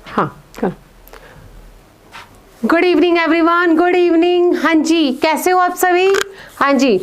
हाँ, good evening everyone, good evening. हाँ जी, कैसे हो आप सभी? हाँ जी,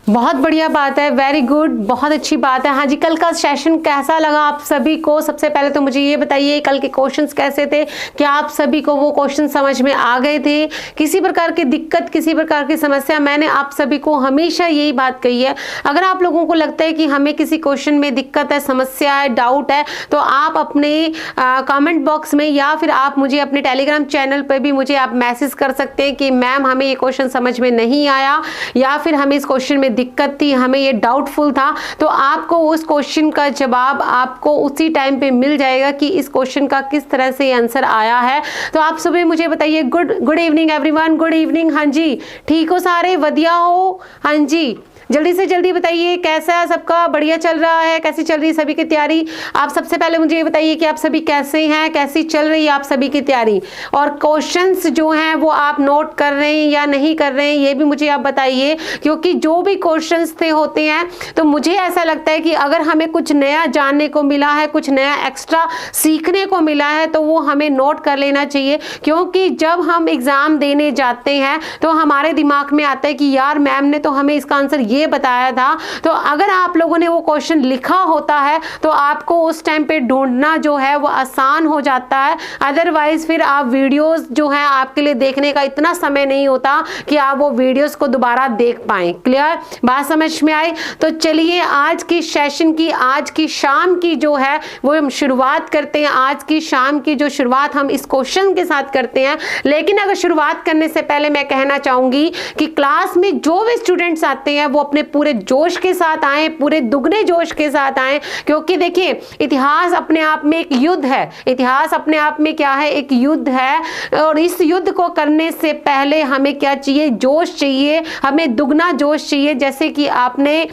बहुत बढ़िया बात है, वेरी गुड, बहुत अच्छी बात है। हाँ जी, कल का सेशन कैसा लगा आप सभी को? सबसे पहले तो मुझे ये बताइए कल के क्वेश्चंस कैसे थे? क्या आप सभी को वो क्वेश्चन समझ में आ गए थे? किसी प्रकार की दिक्कत, किसी प्रकार की समस्या? मैंने आप सभी को हमेशा यही बात कही है, अगर आप लोगों को लगता है कि हमें किसी क्वेश्चन में दिक्कत है, समस्या है, डाउट है, तो आप अपने कमेंट बॉक्स में या फिर आप मुझे अपने टेलीग्राम चैनल पर भी मुझे आप मैसेज कर सकते हैं कि मैम हमें ये क्वेश्चन समझ में नहीं आया, या फिर हमें इस क्वेश्चन में दिक्कत थी, हमें ये डाउटफुल था। तो आपको उस क्वेश्चन का जवाब आपको उसी टाइम पे मिल जाएगा कि इस क्वेश्चन का किस तरह से आंसर आया है। तो आप सुबह मुझे बताइए। Good evening everyone, good evening. हाँ जी, ठीक हो सारे? बढ़िया हो? हाँ जी, जल्दी से जल्दी बताइए कैसा है सबका? बढ़िया चल रहा है? कैसी चल रही है सभी की तैयारी? आप सबसे पहले मुझे ये बताइए कि आप सभी कैसे हैं, कैसी चल रही है आप सभी की तैयारी, और क्वेश्चंस जो हैं वो आप नोट कर रहे हैं या नहीं कर रहे हैं ये भी मुझे आप बताइए, क्योंकि जो भी क्वेश्चंस होते हैं तो मुझे ऐसा लगता है कि अगर हमें कुछ नया जानने को मिला है, कुछ नया एक्स्ट्रा सीखने को मिला है, तो वो हमें नोट कर लेना चाहिए। क्योंकि जब हम एग्जाम देने जाते हैं तो हमारे दिमाग में आता है कि यार मैम ने तो हमें इसका आंसर ये बताया था। तो अगर आप लोगों ने वो क्वेश्चन लिखा होता है तो आपको उस टाइम पे ढूंढना जो है वो आसान हो जाता है। अदरवाइज फिर आप वीडियोस जो है आपके लिए देखने का इतना समय नहीं होता कि आप वो वीडियोस को दोबारा देख पाएं। क्लियर? बात समझ में आई? तो चलिए आज की सेशन की, आज की शाम की जो है वो हम शुरुआत करते हैं। आज की शाम की जो शुरुआत हम इस क्वेश्चन के साथ करते हैं। लेकिन अगर शुरुआत करने से पहले मैं कहना चाहूंगी कि क्लास में जो भी स्टूडेंट्स आते हैं वो अपने पूरे जोश के साथ आए, पूरे दुगने जोश के साथ आए, क्योंकि देखिए इतिहास अपने आप में एक युद्ध है। इतिहास अपने आप में क्या है? एक युद्ध है। और इस युद्ध को करने से पहले हमें क्या चाहिए? जोश चाहिए, हमें दुगना जोश चाहिए। जैसे कि आपने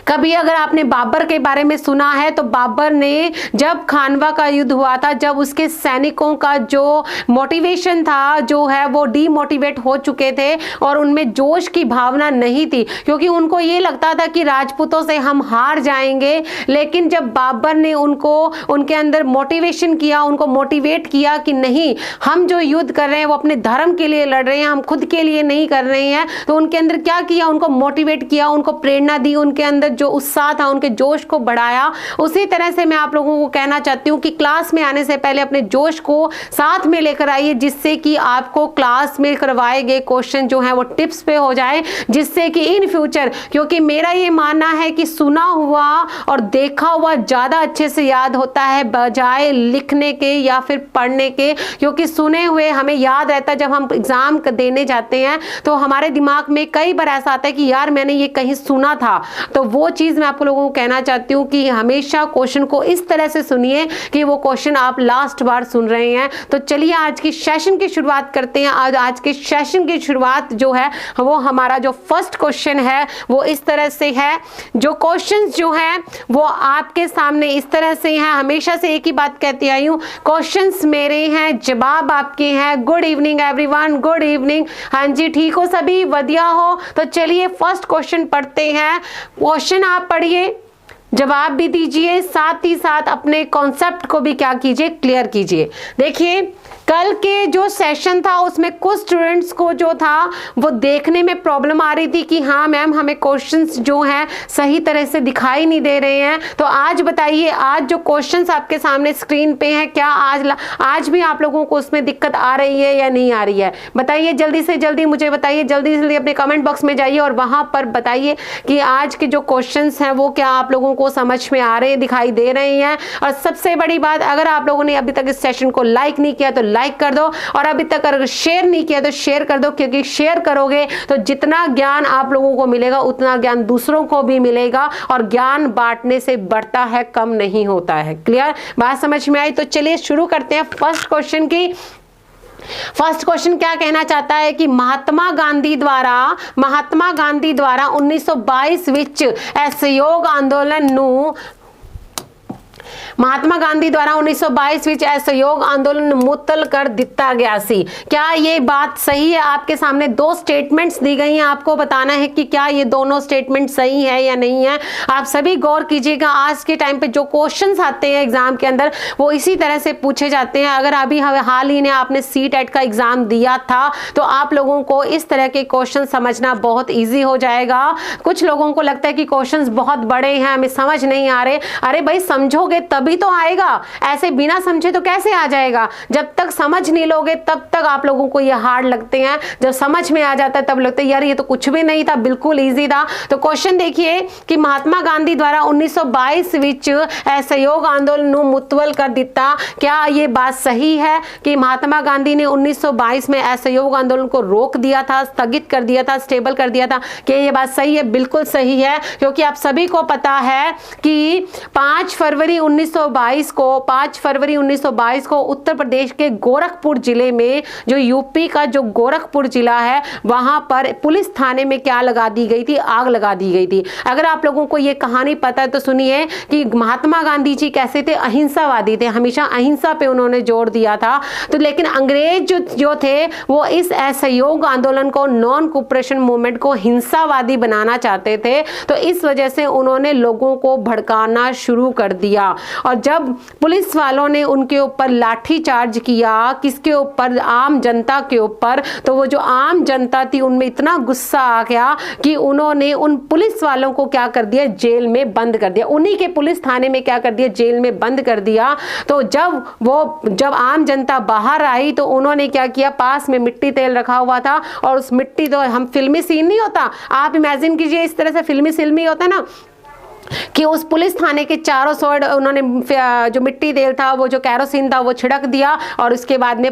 कभी अगर आपने बाबर के बारे में सुना है तो बाबर ने जब खानवा का युद्ध हुआ था, जब उसके सैनिकों का जो मोटिवेशन था जो है वो डीमोटिवेट हो चुके थे और उनमें जोश की भावना नहीं थी, क्योंकि उनको ये लगता था कि राजपूतों से हम हार जाएंगे। लेकिन जब बाबर ने उनको, उनके अंदर मोटिवेशन किया, उनको मोटिवेट किया कि नहीं, हम जो युद्ध कर रहे हैं वो अपने धर्म के लिए लड़ रहे हैं, हम खुद के लिए नहीं कर रहे हैं, तो उनके अंदर क्या किया? उनको मोटिवेट किया, उनको प्रेरणा दी, उनके अंदर जो उत्साह था, उनके जोश को बढ़ाया। उसी तरह से मैं आप लोगों को कहना चाहती हूँ कि क्लास में आने से पहले अपने जोश को साथ में लेकर आइए, जिससे कि आपको क्लास में करवाए गए क्वेश्चन जो है वो टिप्स पे हो जाए, जिससे कि इन फ्यूचर, क्योंकि मेरा ये मानना है कि सुना हुआ और देखा हुआ ज्यादा अच्छे से याद होता है बजाय लिखने के या फिर पढ़ने के। क्योंकि सुने हुए हमें याद रहता है, जब हम एग्जाम देने जाते हैं तो हमारे दिमाग में कई बार ऐसा आता है कि यार मैंने ये कहीं सुना था। तो वो चीज मैं आप लोगों को कहना चाहती हूँ कि हमेशा क्वेश्चन को इस तरह से सुनिए कि वो क्वेश्चन आप लास्ट बार सुन रहे हैं। तो चलिए आज की सेशन की शुरुआत करते हैं। आज के सेशन की शुरुआत जो है वो हमारा जो फर्स्ट क्वेश्चन है वो इस तरह से है। जो क्वेश्चंस जो हैं वो आपके सामने इस तरह से हैं। हमेशा से एक ही बात कहती आई हूँ, क्वेश्चंस मेरे हैं, जवाब आपके हैं। Good evening everyone, good evening. हाँ जी, ठीक हो सभी? बढ़िया हो? तो चलिए फर्स्ट क्वेश्चन पढ़ते हैं। क्वेश्चन आप पढ़िए, जवाब भी दीजिए, साथ ही साथ अपने कॉन्सेप्ट को भी क्या कीजिए? क्लियर कीजिए। देखिए कल के जो सेशन था उसमें कुछ स्टूडेंट्स को जो था वो देखने में प्रॉब्लम आ रही थी कि हाँ मैम हमें क्वेश्चंस जो हैं सही तरह से दिखाई नहीं दे रहे हैं। तो आज बताइए, आज जो क्वेश्चंस आपके सामने स्क्रीन पे हैं, क्या आज भी आप लोगों को उसमें दिक्कत आ रही है या नहीं आ रही है? बताइए जल्दी से जल्दी, मुझे बताइए जल्दी से जल्दी। अपने कमेंट बॉक्स में जाइए और वहां पर बताइए कि आज के जो क्वेश्चंस हैं वो क्या आप लोगों को समझ में आ रहे हैं, दिखाई दे रहे हैं। और सबसे बड़ी बात, अगर आप लोगों ने अभी तक इस सेशन को लाइक नहीं किया तो लाइक कर दो, और अभी तक अगर शेयर नहीं किया तो शेयर कर दो, क्योंकि शेयर करोगे तो जितना ज्ञान आप लोगों को मिलेगा उतना ज्ञान दूसरों को भी मिलेगा, और ज्ञान बांटने से बढ़ता है, कम नहीं होता है। क्लियर? बात समझ में आई? तो चलिए शुरू करते हैं फर्स्ट क्वेश्चन की। फर्स्ट क्वेश्चन क्या कहना चाहता है कि महात्मा गांधी द्वारा 1922 विच असहयोग आंदोलन नू महात्मा गांधी द्वारा 1922 विच असहयोग आंदोलन मुअत्तल कर दिता गया सी। क्या ये बात सही है? आपके सामने दो स्टेटमेंट्स दी गई हैं, आपको बताना है कि क्या ये दोनों स्टेटमेंट सही है या नहीं है। आप सभी गौर कीजिएगा, आज के टाइम पे जो क्वेश्चंस आते हैं एग्जाम के अंदर वो इसी तरह से पूछे जाते हैं। अगर अभी हाल ही में आपने सीटेट का एग्जाम दिया था तो आप लोगों को इस तरह के क्वेश्चन समझना बहुत ईजी हो जाएगा। कुछ लोगों को लगता है कि क्वेश्चंस बहुत बड़े हैं, हमें समझ नहीं आ रहे। अरे भाई, समझोगे तभी तो आएगा, ऐसे बिना समझे तो कैसे आ जाएगा। जब तक समझ नहीं लोगे तब तक आप लोगों को ये हार्ड लगते हैं, जब समझ में आ जाता है तब लगता है यार ये तो कुछ भी नहीं था, बिल्कुल ईजी था। तो क्वेश्चन देखिए कि महात्मा गांधी द्वारा 1922 विच असहयोग आंदोलन ਨੂੰ मुअत्तल कर दिता। क्या ये बात सही है कि महात्मा गांधी ने 1922 में असहयोग आंदोलन को रोक दिया था, स्थगित कर दिया था, स्टेबल कर दिया था? क्या ये बात सही है? बिल्कुल सही है, क्योंकि आप सभी को पता है कि 5 फरवरी 1922 को उत्तर प्रदेश के गोरखपुर जिले में, जो यूपी का जो गोरखपुर जिला है, वहां पर पुलिस थाने में क्या लगा दी गई थी? आग लगा दी गई थी। अगर आप लोगों को ये कहानी पता है तो सुनिए कि महात्मा गांधी जी कैसे थे, अहिंसावादी थे, हमेशा अहिंसा पे उन्होंने जोर दिया था। तो लेकिन अंग्रेज जो थे वो इस असहयोग आंदोलन को, नॉन कोऑपरेशन मूवमेंट को हिंसावादी बनाना चाहते थे। तो इस वजह से उन्होंने लोगों को भड़काना शुरू कर दिया, और जब पुलिस वालों ने उनके ऊपर लाठी चार्ज किया, किसके ऊपर? आम जनता के ऊपर। तो वो जो आम जनता थी उनमें इतना गुस्सा आ गया कि उन्होंने उन पुलिस वालों को क्या कर दिया? जेल में बंद कर दिया। उन्हीं के पुलिस थाने में क्या कर दिया? जेल में बंद कर दिया। तो जब आम जनता बाहर आई तो उन्होंने क्या किया? पास में मिट्टी तेल रखा हुआ था, और उस मिट्टी, तो हम फिल्मी सीन नहीं होता, आप इमेजिन कीजिए इस तरह से फिल्मी सीन ही होता है ना, कि उस पुलिस थाने के चारों साइड उन्होंने जो मिट्टी तेल था, वो जो कैरोसिन था, वो छिड़क दिया, और उसके बाद में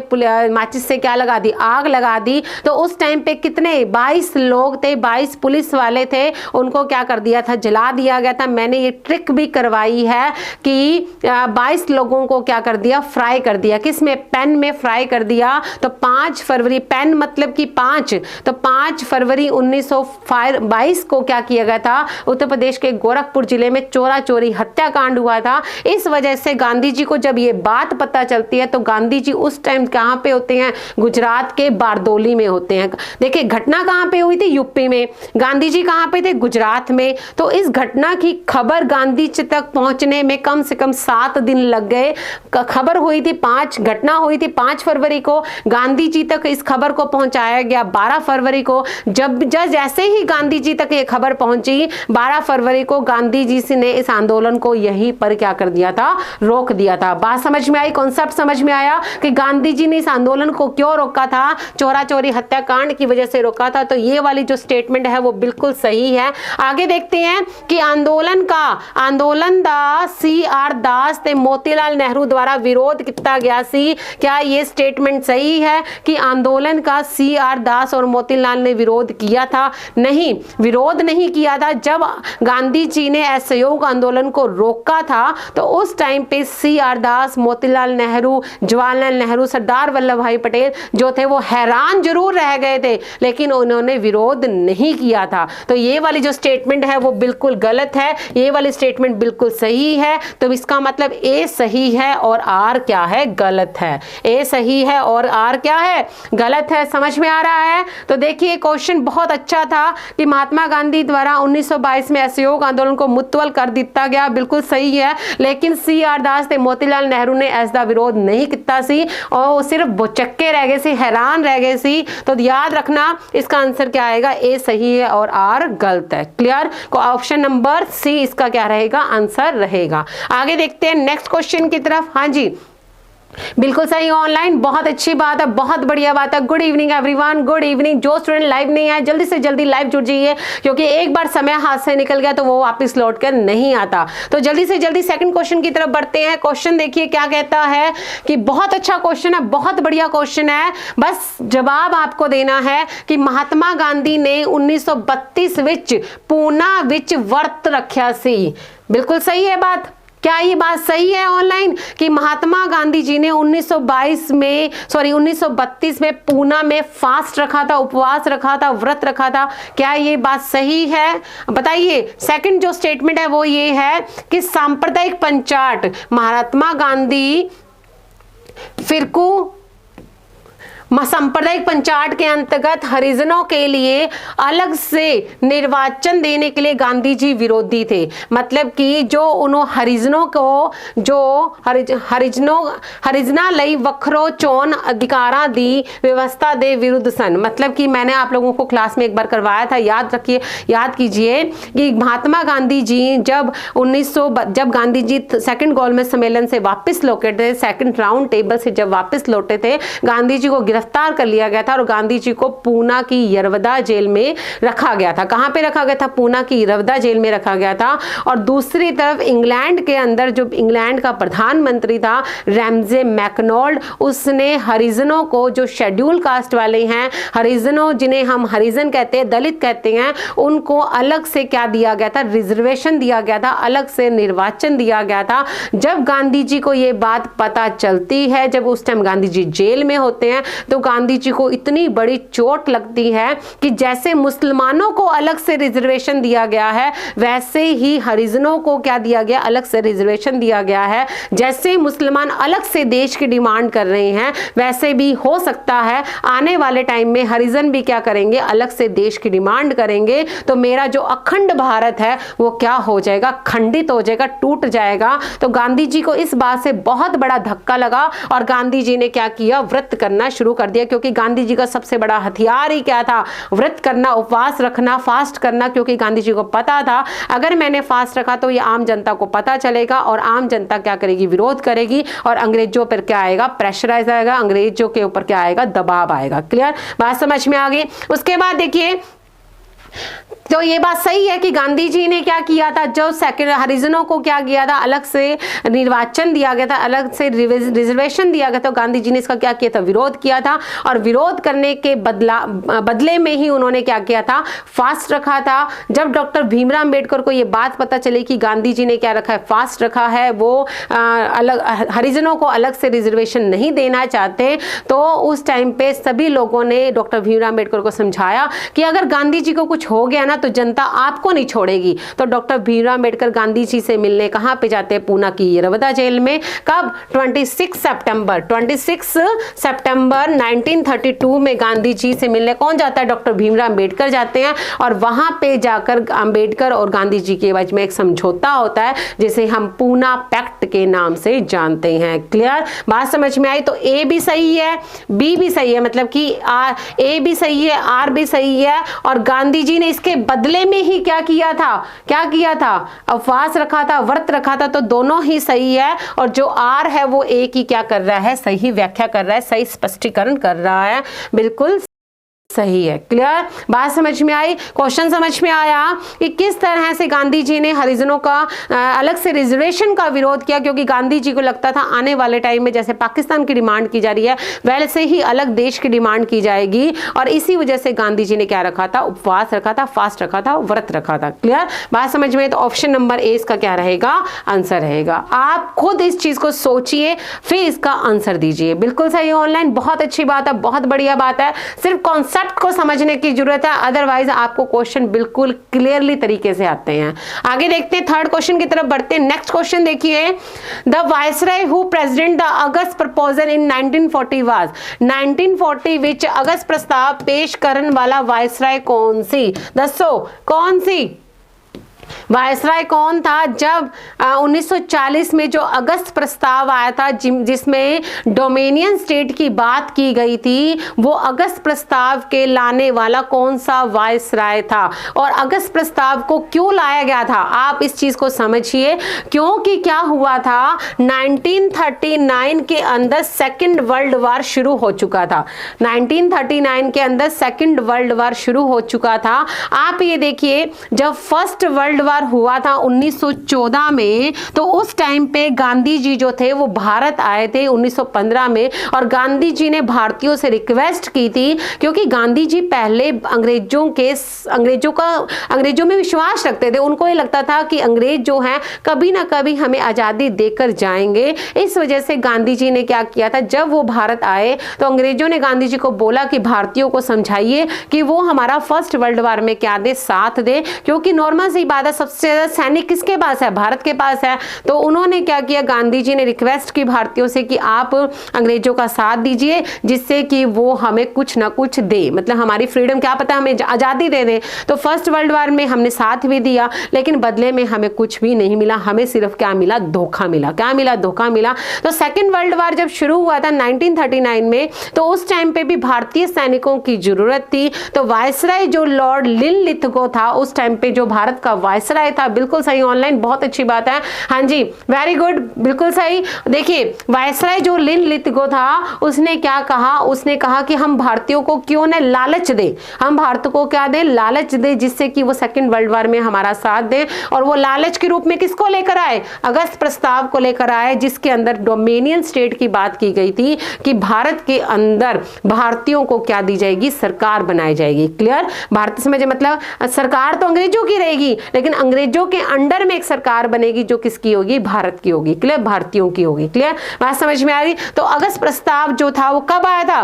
माचिस से क्या लगा दी? आग लगा दी। तो उस टाइम पे कितने? 22 लोग थे, 22 पुलिस वाले थे, उनको क्या कर दिया था? जला दिया गया था। मैंने ये ट्रिक भी करवाई है कि 22 लोगों को क्या कर दिया? फ्राई कर दिया। किस में? पेन में फ्राई कर दिया। तो 5 फरवरी, पेन मतलब कि 5, तो 5 फरवरी 1922 को क्या किया गया था? उत्तर प्रदेश के गोरखपुर जिले में चोरा चोरी हत्याकांड हुआ था। इस वजह से गांधी जी को जब ये बात पता चलती है तो गांधी जी उस टाइम कहां पे होते हैं? गुजरात के बारदोली में होते हैं। देखिए घटना कहां पे हुई थी? यूपी में। गांधी जी कहां पे थे? गुजरात में। तो इस घटना की खबर गांधी जी तक पहुंचने में कम से कम 7 दिन लग गए। खबर हुई थी घटना हुई थी 5 फरवरी को, गांधी जी तक इस खबर को पहुंचाया गया 12 फरवरी को। जैसे ही गांधी जी तक ये खबर पहुंची 12 फरवरी को, गांधी जी ने इस आंदोलन को यहीं पर क्या कर दिया था? रोक दिया था। बात समझ में आई? कॉन्सेप्ट समझ में आया कि गांधी जी ने इस आंदोलन को क्यों रोका था? चोरा चोरी हत्याकांड की वजह से रोका था। तो ये वाली जो स्टेटमेंट है वो बिल्कुल सही है। आगे देखते हैं कि आंदोलन दा CR दास ते मोतीलाल नेहरू द्वारा विरोध किया गया सी। क्या ये स्टेटमेंट सही है कि आंदोलन का CR दास और मोतीलाल ने विरोध किया था? नहीं, विरोध नहीं किया था। जब गांधी जी ने असहयोग आंदोलन को रोका था तो उस टाइम पे CR दास, मोतीलाल नेहरू, जवाहरलाल नेहरू, सरदार वल्लभ भाई पटेल जो थे वो हैरान जरूर रह गए थे, लेकिन उन्होंने विरोध नहीं किया था। तो ये वाली जो स्टेटमेंट है वो बिल्कुल गलत है, ये वाली स्टेटमेंट बिल्कुल सही है। तो इसका मतलब A सही है और R क्या है? गलत है। A सही है और R क्या है? गलत है। समझ में आ रहा है? तो देखिए क्वेश्चन बहुत अच्छा था कि महात्मा गांधी द्वारा 1922 में असहयोग आंदोलन को मुअत्तल कर दिता गया, बिल्कुल सही है। लेकिन CR दास ते मोतीलाल नेहरू ने ऐसा विरोध नहीं किया सी, और वो सिर्फ बुचक्के रह गए सी, हैरान रह गए सी। तो याद रखना इसका आंसर क्या आएगा? A सही है और R गलत है। क्लियर? को ऑप्शन नंबर C इसका क्या रहेगा? आंसर रहेगा। आगे देखते हैं नेक्स्ट क्वेश्चन की तरफ। हाँ जी, बिल्कुल सही ऑनलाइन, बहुत अच्छी बात है, बहुत बढ़िया बात है। Good evening everyone, good evening. जो स्टूडेंट लाइव नहीं आए जल्दी से जल्दी लाइव जुड़ जाइए, क्योंकि एक बार समय हाथ से निकल गया तो वो वापस लौट कर नहीं आता। तो जल्दी से जल्दी सेकंड क्वेश्चन की तरफ बढ़ते हैं। क्वेश्चन देखिए क्या कहता है कि बहुत अच्छा क्वेश्चन है, बहुत बढ़िया क्वेश्चन है। बस जवाब आपको देना है कि महात्मा गांधी ने 1932 विच पूना विच व्रत रखा सी। बिल्कुल सही है बात, क्या ये बात सही है ऑनलाइन कि महात्मा गांधी जी ने 1932 में पूना में फास्ट रखा था, उपवास रखा था, व्रत रखा था? क्या ये बात सही है? बताइए। सेकंड जो स्टेटमेंट है वो ये है कि सांप्रदायिक पंचाट, महात्मा गांधी फिरकू सांप्रदायिक पंचाट के अंतर्गत हरिजनों के लिए अलग से निर्वाचन देने के लिए गांधी जी विरोधी थे। मतलब कि जो उन्होंने हरिजनों को जो हरिजना लई वखरो चोन अधिकारा दी व्यवस्था दे विरुद्ध सन। मतलब कि मैंने आप लोगों को क्लास में एक बार करवाया था, याद रखिए, याद कीजिए कि महात्मा गांधी जी जब गांधी जी सेकंड गोलमेज सम्मेलन से वापस लौटे थे, सेकंड राउंड टेबल से जब वापस लौटे थे, गांधी जी को गिरफ्तार कर लिया गया था और गांधी जी को पूना की यरवदा जेल में रखा गया था। कहां पे रखा गया था? पूना की यरवदा जेल में रखा गया था। और दूसरी तरफ इंग्लैंड के अंदर जो इंग्लैंड का प्रधानमंत्री था रैमजे मैकडॉनल्ड, उसने हरिजनों को, जो शेड्यूल कास्ट वाले हैं, हरिजनों जिन्हें हम हरिजन कहते हैं, दलित कहते हैं, उनको अलग से क्या दिया गया था? रिजर्वेशन दिया गया था, अलग से निर्वाचन दिया गया था। जब गांधी जी को यह बात पता चलती है, जब उस टाइम गांधी जी जेल में होते हैं, तो गांधी जी को इतनी बड़ी चोट लगती है कि जैसे मुसलमानों को अलग से रिजर्वेशन दिया गया है, वैसे ही हरिजनों को क्या दिया गया? अलग से रिजर्वेशन दिया गया है। जैसे मुसलमान अलग से देश की डिमांड कर रहे हैं, वैसे भी हो सकता है आने वाले टाइम में हरिजन भी क्या करेंगे? अलग से देश की डिमांड करेंगे। तो मेरा जो अखंड भारत है वो क्या हो जाएगा? खंडित हो जाएगा, टूट जाएगा। तो गांधी जी को इस बात से बहुत बड़ा धक्का लगा और गांधी जी ने क्या किया? व्रत करना शुरू कर दिया, क्योंकि गांधी जी का सबसे बड़ा हथियार ही क्या था? व्रत करना, उपवास रखना, फास्ट करना। क्योंकि गांधी जी को पता था अगर मैंने फास्ट रखा तो ये आम जनता को पता चलेगा और आम जनता क्या करेगी? विरोध करेगी और अंग्रेजों पर क्या आएगा? प्रेशराइज आएगा, अंग्रेजों के ऊपर क्या आएगा? दबाव आएगा। क्लियर? बात समझ में आ गई? उसके बाद देखिए, तो ये बात सही है कि गांधी जी ने क्या किया था? जो सेकंड हरिजनों को क्या किया था? अलग से निर्वाचन दिया गया था, अलग से रिजर्वेशन दिया गया था। गांधी जी ने इसका क्या किया था? विरोध किया था। और विरोध करने के बदले में ही उन्होंने क्या किया था? फास्ट रखा था। जब डॉक्टर भीमराव अंबेडकर को ये बात पता चली कि गांधी जी ने क्या रखा है? फास्ट रखा है, वो अलग हरिजनों को अलग से रिजर्वेशन नहीं देना चाहते, तो उस टाइम पे सभी लोगों ने डॉक्टर भीमराव अंबेडकर को समझाया कि अगर गांधी जी को कुछ हो गया ना तो जनता आपको नहीं छोड़ेगी। तो डॉक्टर भीमराव अंबेडकर गांधी जी से मिलने कहां पे जाते हैं? पूना की यरवदा जेल में। कब? 26 सितंबर 1932 में गांधी जी से मिलने कौन जाता है? डॉक्टर भीमराव अंबेडकर जाते हैं। और वहां पे जाकर अंबेडकर और गांधी जी के बीच में एक समझौता होता है जिसे हम पूना पैक्ट के नाम से जानते हैं। क्लियर? बात समझ में आई? तो ए भी सही है, बी भी सही है, मतलब कि ए भी सही है, आर भी सही है। और गांधी जी ने इसके बदले में ही क्या किया था? क्या किया था? उपवास रखा था, व्रत रखा था। तो दोनों ही सही है। और जो आर है वो ए की क्या कर रहा है? सही व्याख्या कर रहा है, सही स्पष्टीकरण कर रहा है। बिल्कुल सही है। क्लियर? बात समझ में आई? क्वेश्चन समझ में आया कि किस तरह से गांधी जी ने हरिजनों का अलग से रिजर्वेशन का विरोध किया? क्योंकि गांधी जी को लगता था आने वाले टाइम में जैसे पाकिस्तान की डिमांड की जा रही है वैसे ही अलग देश की डिमांड की जाएगी। और इसी वजह से गांधी जी ने क्या रखा था? उपवास रखा था, फास्ट रखा था, व्रत रखा था। क्लियर? बात समझ में? तो ऑप्शन नंबर ए इसका क्या रहेगा? आंसर रहेगा। आप खुद इस चीज को सोचिए, फिर इसका आंसर दीजिए। बिल्कुल सही ऑनलाइन, बहुत अच्छी बात है, बहुत बढ़िया बात है। सिर्फ कॉन्सेप्ट को समझने की जरूरत है, अदरवाइज आपको क्वेश्चन बिल्कुल क्लियरली तरीके से आते हैं। आगे देखते हैं, थर्ड क्वेश्चन की तरफ बढ़ते हैं। नेक्स्ट क्वेश्चन देखिए, the viceroy who present the August proposal in 1940 was. 1940 विच अगस्त प्रस्ताव पेश करने वाला वायसराय कौन सी? दसो कौन सी वायसराय कौन था? जब 1940 में जो अगस्त प्रस्ताव आया था जिसमें डोमिनियन स्टेट की बात की गई थी, वो अगस्त प्रस्ताव के लाने वाला कौन सा वायसराय था? और अगस्त प्रस्ताव को क्यों लाया गया था? आप इस चीज को समझिए, क्योंकि क्या हुआ था? 1939 के अंदर सेकेंड वर्ल्ड वार शुरू हो चुका था। 1939 के अंदर सेकेंड वर्ल्ड वार शुरू हो चुका था। आप ये देखिए, जब फर्स्ट वर्ल्ड वार वॉर हुआ था 1914 में, तो उस टाइम पे गांधी जी जो थे वो भारत आए थे 1915 में, और गांधी जी ने भारतीयों से रिक्वेस्ट की थी, क्योंकि गांधी जी पहले अंग्रेजों में विश्वास रखते थे। उनको ये लगता था कि अंग्रेज जो हैं कभी ना कभी हमें आज़ादी देकर जाएंगे। इस वजह से गांधी जी ने क्या किया था, जब वो भारत आए तो अंग्रेजों ने गांधी जी को बोला कि भारतीयों को समझाइए कि वो हमारा फर्स्ट वर्ल्ड वॉर में क्या दे, साथ दे, क्योंकि नॉर्मल सी बात है, सबसे ज्यादा सैनिक किसके पास है, भारत के पास है। तो उन्होंने क्या किया, गांधी जी ने रिक्वेस्ट की भारतीयों से कि आप अंग्रेजों का साथ दीजिए, जिससे कि वो हमें कुछ ना कुछ दे, मतलब हमारी फ्रीडम, क्या पता हमें आजादी दे दे। तो फर्स्ट वर्ल्ड वॉर में हमने साथ भी दिया, लेकिन बदले में हमें कुछ भी नहीं मिला, हमें सिर्फ क्या मिला, धोखा मिला। क्या मिला, धोखा मिला। तो सेकेंड वर्ल्ड वॉर जब शुरू हुआ था 1939 में, तो उस टाइम पे भी भारतीय सैनिकों की जरूरत थी। तो वायसराय जो लॉर्ड लिनलिथगो था उस टाइम पे, जो भारत का वायसराय था, बिल्कुल सही ऑनलाइन, बहुत अच्छी बात है, हाँ जी, वेरी गुड, बिल्कुल सही। देखिए वायसराय जो लिनलिथगो था उसने क्या कहा, उसने कहा कि हम भारतीयों को क्यों न लालच दे, हम भारत को क्या दे, लालच दे, जिससे कि वो सेकेंड वर्ल्ड वॉर में हमारा साथ दे। और वो लालच के रूप में किसको लेकर आए, अगस्त प्रस्ताव को लेकर आए, जिसके अंदर डोमिनियन स्टेट की बात की गई थी कि भारत के अंदर भारतीयों को क्या दी जाएगी, सरकार बनाई जाएगी। क्लियर, भारत समझे, मतलब सरकार तो अंग्रेजों की रहेगी, लेकिन अंग्रेजों के अंडर में एक सरकार बनेगी जो किसकी होगी, भारत की होगी। क्लियर, भारतीयों की होगी। क्लियर, बात समझ में आ रही। तो अगस्त प्रस्ताव जो था वो कब आया था,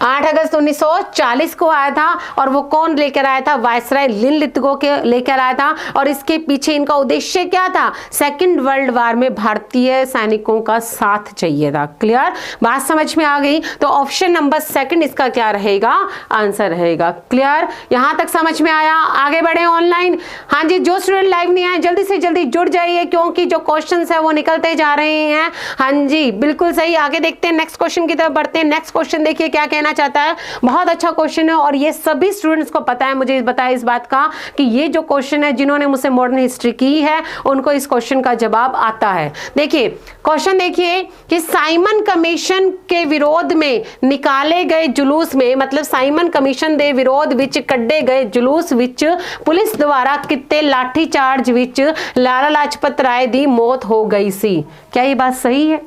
8 अगस्त 1940 को आया था, और वो कौन लेकर आया था, वायसराय लिनलिथगो के लेकर आया था। और इसके पीछे इनका उद्देश्य क्या था, सेकंड वर्ल्ड वॉर में भारतीय सैनिकों का साथ चाहिए था। क्लियर, बात समझ में आ गई। तो ऑप्शन नंबर सेकंड इसका क्या रहेगा, आंसर रहेगा। क्लियर, यहां तक समझ में आया, आगे बढ़े ऑनलाइन। हाँ जी, जो स्टूडेंट लाइव नहीं आए जल्दी से जल्दी जुड़ जाइए, क्योंकि जो क्वेश्चन है वो निकलते जा रहे हैं। हाँ जी, बिल्कुल सही। आगे देखते हैं, नेक्स्ट क्वेश्चन की तरफ बढ़ते हैं। नेक्स्ट क्वेश्चन देखिए क्या कहना चाहता है, बहुत अच्छा क्वेश्चन है, और ये सभी स्टूडेंट्स को पता है, मुझे बताया इस बात का कि ये जो क्वेश्चन है, जिन्होंने मुझसे मॉडर्न हिस्ट्री की है उनको इस क्वेश्चन का जवाब आता है। देखिए क्वेश्चन देखिए कि साइमन कमीशन के विरोध में निकाले गए जुलूस में, मतलब साइमन कमीशन दे विरोध विच कड्डे गए जुलूस विच पुलिस द्वारा किते लाठी चार्ज विच लाला लाजपत राय दी मौत हो गई सी। क्या ये बात सही है,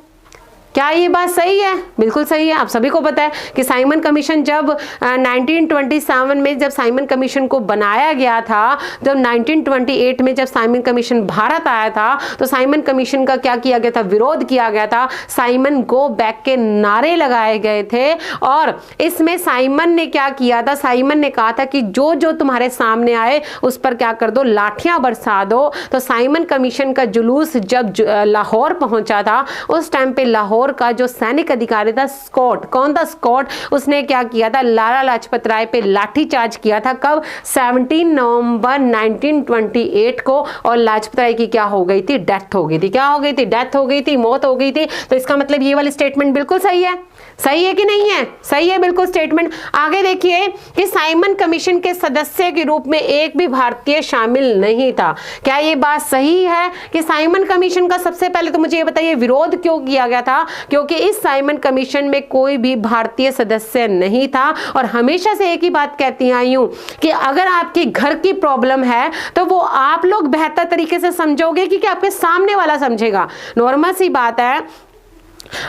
क्या ये बात सही है, बिल्कुल सही है। आप सभी को पता है कि साइमन कमीशन जब 1927 में जब साइमन कमीशन को बनाया गया था, जब 1928 में जब साइमन कमीशन भारत आया था, तो साइमन कमीशन का क्या किया गया था, विरोध किया गया था। साइमन गो बैक के नारे लगाए गए थे, और इसमें साइमन ने क्या किया था, साइमन ने कहा था कि जो जो तुम्हारे सामने आए उस पर क्या कर दो, लाठियां बरसा दो। तो साइमन कमीशन का जुलूस जब लाहौर पहुंचा था, उस टाइम पे लाहौर का जो सैनिक अधिकारी था, स्कॉट, कौन था, स्कॉट, उसने क्या किया था, लाला लाजपत राय पे लाठीचार्ज किया था। कब, 17 नवंबर 1928 को, और लाजपत राय की क्या हो गई थी, डेथ हो गई थी। क्या हो गई थी, डेथ हो गई थी, मौत हो गई थी। तो इसका मतलब ये वाली स्टेटमेंट बिल्कुल सही है, सही है कि नहीं है, सही है बिल्कुल स्टेटमेंट। आगे देखिए कि साइमन कमीशन के सदस्य के रूप में एक भी भारतीय शामिल नहीं था। क्या ये बात सही है कि साइमन कमीशन का, सबसे पहले तो मुझे ये बताइए विरोध क्यों किया गया था, क्योंकि इस साइमन कमीशन में कोई भी भारतीय सदस्य नहीं था। और हमेशा से एक ही बात कहती आई हूं कि अगर आपके घर की प्रॉब्लम है तो वो आप लोग बेहतर तरीके से समझोगे कि आपके सामने वाला समझेगा। नॉर्मल सी बात है,